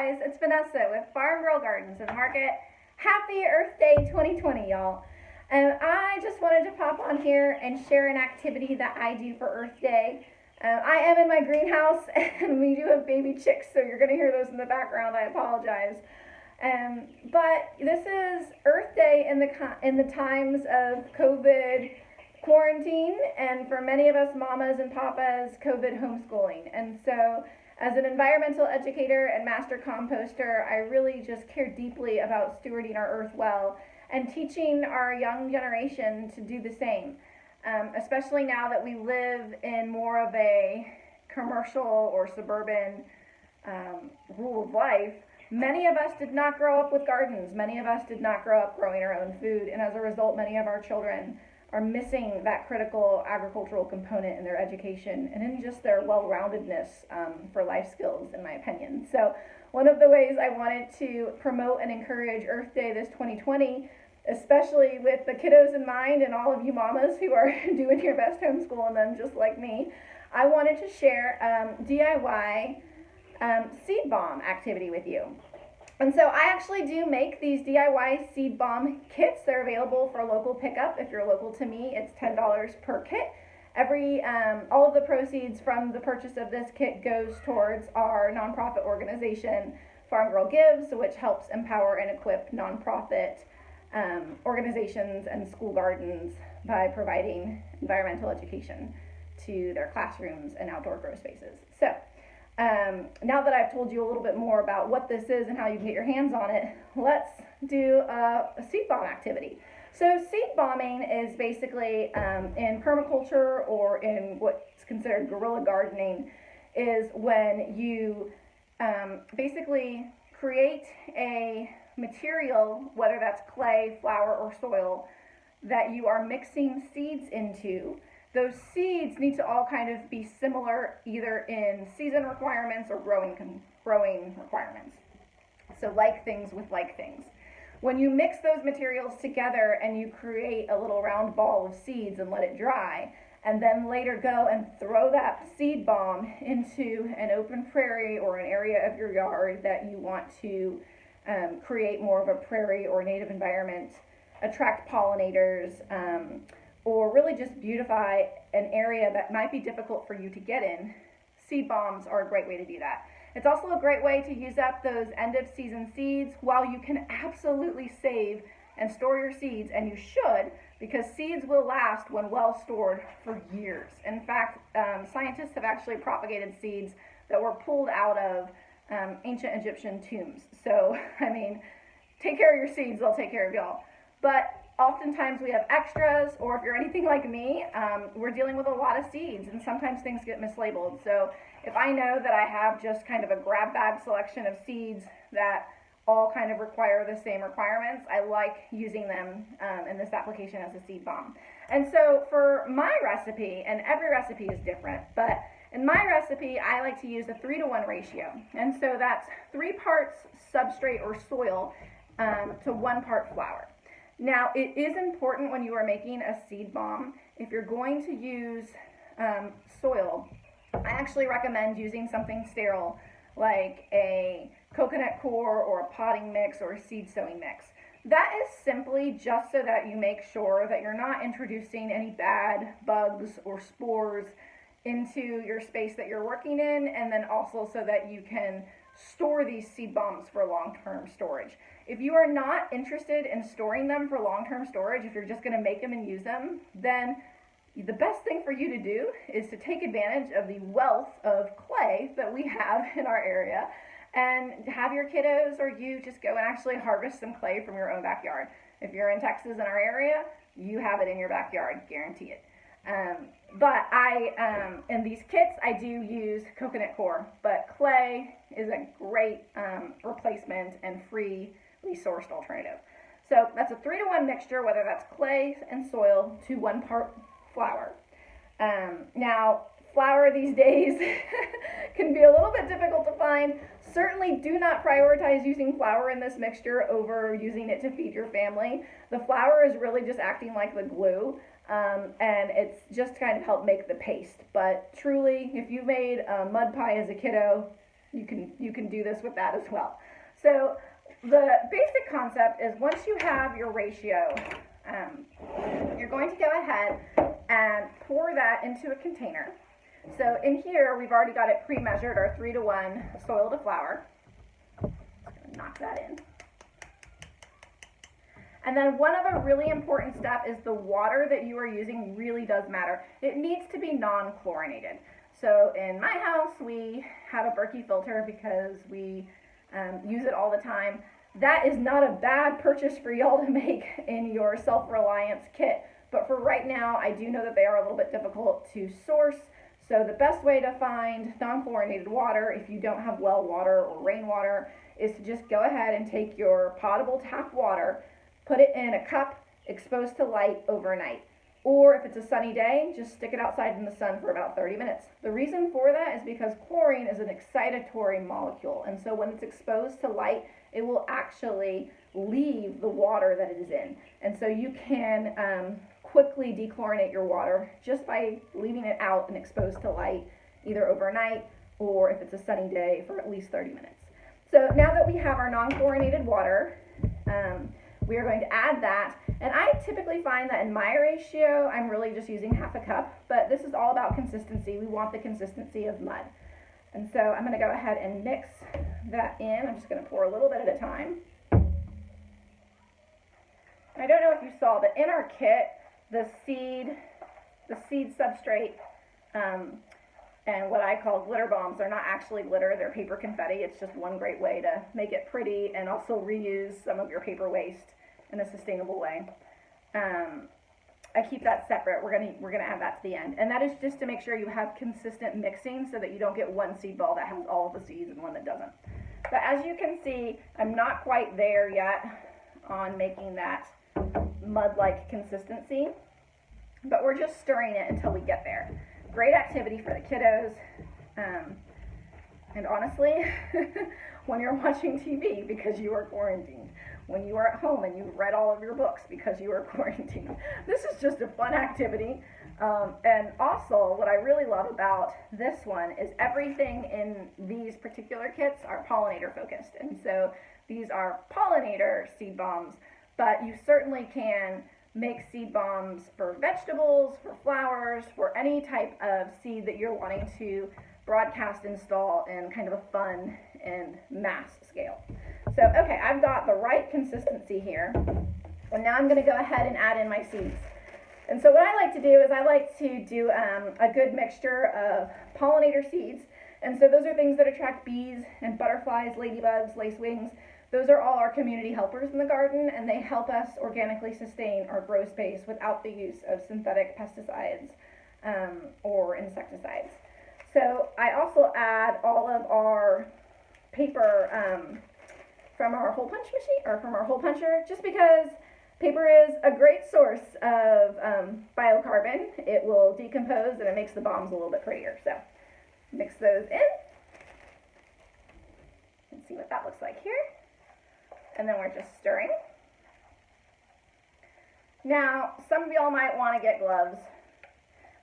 guys, it's Vanessa with Farmgirl Gardens and Market. Happy Earth Day 2020, y'all. And I just wanted to pop on here and share an activity that I do for Earth Day. I am in my greenhouse and we do have baby chicks, so you're going to hear those in the background. I apologize. But this is Earth Day in the times of COVID quarantine, and for many of us mamas and papas, COVID homeschooling. And so as an environmental educator and master composter, I really just care deeply about stewarding our earth well and teaching our young generation to do the same, especially now that we live in more of a commercial or suburban rule of life. Many of us did not grow up with gardens. Many of us did not grow up growing our own food, and as a result, many of our children are missing that critical agricultural component in their education and in just their well-roundedness for life skills, in my opinion. So one of the ways I wanted to promote and encourage Earth Day this 2020, especially with the kiddos in mind and all of you mamas who are doing your best homeschooling them just like me, I wanted to share DIY seed bomb activity with you. And so I actually do make these DIY seed bomb kits. They're available for local pickup. If you're local to me, it's $10 per kit. All of the proceeds from the purchase of this kit goes towards our nonprofit organization, Farmgirl Gives, which helps empower and equip nonprofit organizations and school gardens by providing environmental education to their classrooms and outdoor grow spaces. So now that I've told you a little bit more about what this is and how you can get your hands on it, let's do a seed bomb activity. So seed bombing is basically in permaculture or in what's considered guerrilla gardening is when you basically create a material, whether that's clay, flour, or soil, that you are mixing seeds into. Those seeds need to all kind of be similar either in season requirements or growing requirements. So like things with like things. When you mix those materials together and you create a little round ball of seeds and let it dry, and then later go and throw that seed bomb into an open prairie or an area of your yard that you want to create more of a prairie or native environment, attract pollinators, or really just beautify an area that might be difficult for you to get in, seed bombs are a great way to do that. It's also a great way to use up those end of season seeds while you can absolutely save and store your seeds, and you should, because seeds will last when well stored for years. In fact, scientists have actually propagated seeds that were pulled out of ancient Egyptian tombs. So, I mean, take care of your seeds, they'll take care of y'all. But oftentimes we have extras, or if you're anything like me, we're dealing with a lot of seeds and sometimes things get mislabeled. So if I know that I have just kind of a grab bag selection of seeds that all kind of require the same requirements, I like using them in this application as a seed bomb. And so for my recipe, and every recipe is different, but in my recipe, I like to use a 3-to-1 ratio. And so that's 3 parts substrate or soil to 1 part flour. Now, it is important when you are making a seed bomb, if you're going to use soil, I actually recommend using something sterile like a coconut coir or a potting mix or a seed sowing mix. That is simply just so that you make sure that you're not introducing any bad bugs or spores into your space that you're working in, and then also so that you can store these seed bombs for long-term storage. If you are not interested in storing them for long-term storage, if you're just going to make them and use them, then the best thing for you to do is to take advantage of the wealth of clay that we have in our area and have your kiddos or you just go and actually harvest some clay from your own backyard. If you're in Texas in our area, you have it in your backyard, guarantee it. But in these kits, I do use coconut coir, but clay is a great replacement and freely sourced alternative. So that's a 3-to-1 mixture, whether that's clay and soil to 1 part flour. Now, flour these days can be a little bit difficult to find. Certainly do not prioritize using flour in this mixture over using it to feed your family. The flour is really just acting like the glue. And it's just kind of help make the paste. But truly, if you made a mud pie as a kiddo, you can do this with that as well. So the basic concept is once you have your ratio, you're going to go ahead and pour that into a container. So in here, we've already got it pre-measured, our 3-to-1 soil to flour. Just gonna knock that in. And then one other really important step is the water that you are using really does matter. It needs to be non-chlorinated. So in my house, we have a Berkey filter because we use it all the time. That is not a bad purchase for y'all to make in your self-reliance kit. But for right now, I do know that they are a little bit difficult to source. So the best way to find non-chlorinated water, if you don't have well water or rainwater, is to just go ahead and take your potable tap water, put it in a cup, exposed to light overnight. Or if it's a sunny day, just stick it outside in the sun for about 30 minutes. The reason for that is because chlorine is an excitatory molecule. And so when it's exposed to light, it will actually leave the water that it is in. And so you can quickly dechlorinate your water just by leaving it out and exposed to light, either overnight or if it's a sunny day for at least 30 minutes. So now that we have our non-chlorinated water, we are going to add that. And I typically find that in my ratio, I'm really just using half a cup, but this is all about consistency. We want the consistency of mud. And so I'm going to go ahead and mix that in. I'm just going to pour a little bit at a time. I don't know if you saw, but in our kit, the seed substrate and what I call glitter bombs are not actually glitter, they're paper confetti. It's just one great way to make it pretty and also reuse some of your paper waste in a sustainable way. I keep that separate. We're gonna add that to the end, and that is just to make sure you have consistent mixing so that you don't get one seed ball that has all of the seeds and one that doesn't. But as you can see, I'm not quite there yet on making that mud-like consistency, but we're just stirring it until we get there. Great activity for the kiddos, and honestly, when you're watching TV because you are quarantined, when you are at home and you've read all of your books because you are quarantined. This is just a fun activity. And also, what I really love about this one is everything in these particular kits are pollinator focused. And so these are pollinator seed bombs, but you certainly can make seed bombs for vegetables, for flowers, for any type of seed that you're wanting to broadcast install in kind of a fun and mass scale. So, okay, I've got the right consistency here. And now I'm going to go ahead and add in my seeds. And so what I like to do is I like to do a good mixture of pollinator seeds. And so those are things that attract bees and butterflies, ladybugs, lacewings. Those are all our community helpers in the garden, and they help us organically sustain our grow space without the use of synthetic pesticides or insecticides. So I also add all of our paper from our hole punch machine, or from our hole puncher, just because paper is a great source of biocarbon. It will decompose and it makes the bombs a little bit prettier. So mix those in and see what that looks like here. And then we're just stirring. Now, some of y'all might want to get gloves.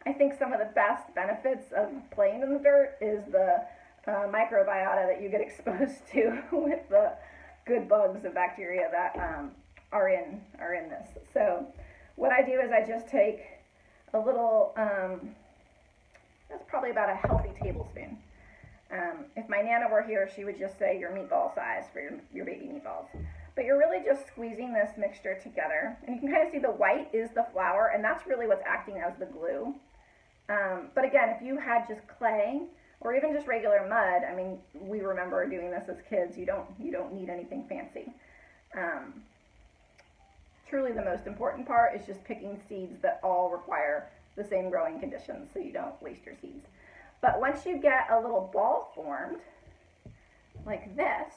I think some of the best benefits of playing in the dirt is the microbiota that you get exposed to with the good bugs and bacteria that are in this. So what I do is I just take a little, that's probably about a healthy tablespoon. If my Nana were here, she would just say your meatball size for your baby meatballs. But you're really just squeezing this mixture together. And you can kind of see the white is the flour, and that's really what's acting as the glue. But again, if you had just clay or even just regular mud, I mean, we remember doing this as kids. You don't need anything fancy. Truly the most important part is just picking seeds that all require the same growing conditions so you don't waste your seeds. But once you get a little ball formed, like this,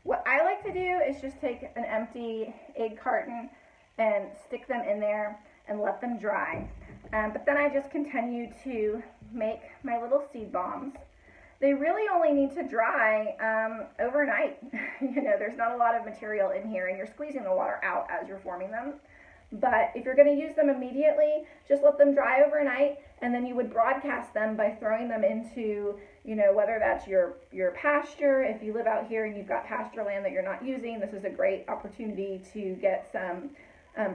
what I like to do is just take an empty egg carton and stick them in there and let them dry. But then I just continue to make my little seed bombs. They really only need to dry overnight. You know, there's not a lot of material in here, and you're squeezing the water out as you're forming them. But if you're going to use them immediately, just let them dry overnight, and then you would broadcast them by throwing them into whether that's your pasture. If you live out here and you've got pasture land that you're not using, this is a great opportunity to get some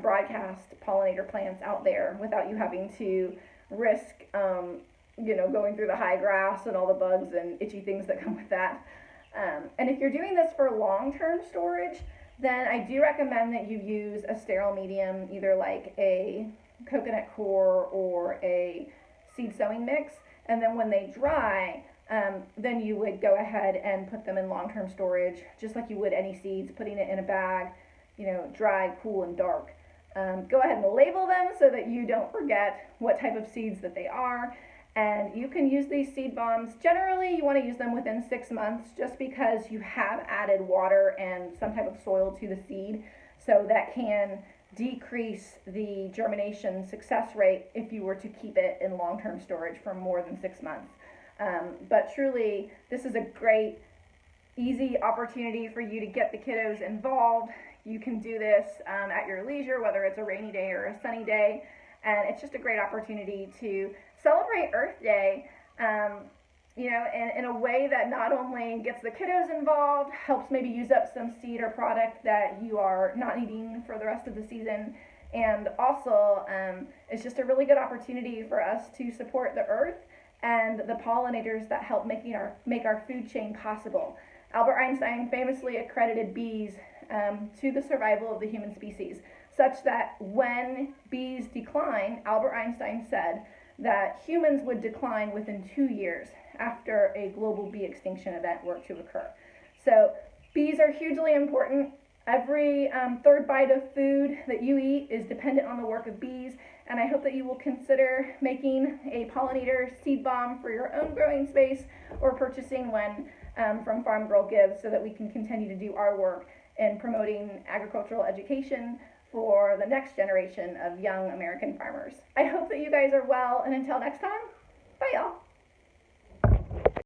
broadcast pollinator plants out there without you having to risk, going through the high grass and all the bugs and itchy things that come with that. And if you're doing this for long-term storage, then I do recommend that you use a sterile medium, either like a coconut coir or a seed sowing mix. And then when they dry, then you would go ahead and put them in long-term storage, just like you would any seeds, putting it in a bag, dry, cool, and dark. Go ahead and label them so that you don't forget what type of seeds that they are. And you can use these seed bombs. Generally, you want to use them within 6 months, just because you have added water and some type of soil to the seed. So that can decrease the germination success rate if you were to keep it in long-term storage for more than 6 months. But truly, this is a great, easy opportunity for you to get the kiddos involved. You can do this at your leisure, whether it's a rainy day or a sunny day. And it's just a great opportunity to celebrate Earth Day, in a way that not only gets the kiddos involved, helps maybe use up some seed or product that you are not needing for the rest of the season, and also it's just a really good opportunity for us to support the earth and the pollinators that help make our food chain possible. Albert Einstein famously accredited bees to the survival of the human species, such that when bees decline, Albert Einstein said that humans would decline within 2 years after a global bee extinction event were to occur. So bees are hugely important. Every third bite of food that you eat is dependent on the work of bees, and I hope that you will consider making a pollinator seed bomb for your own growing space, or purchasing one from Farmgirl Gives, so that we can continue to do our work in promoting agricultural education for the next generation of young American farmers. I hope that you guys are well, and until next time, bye y'all.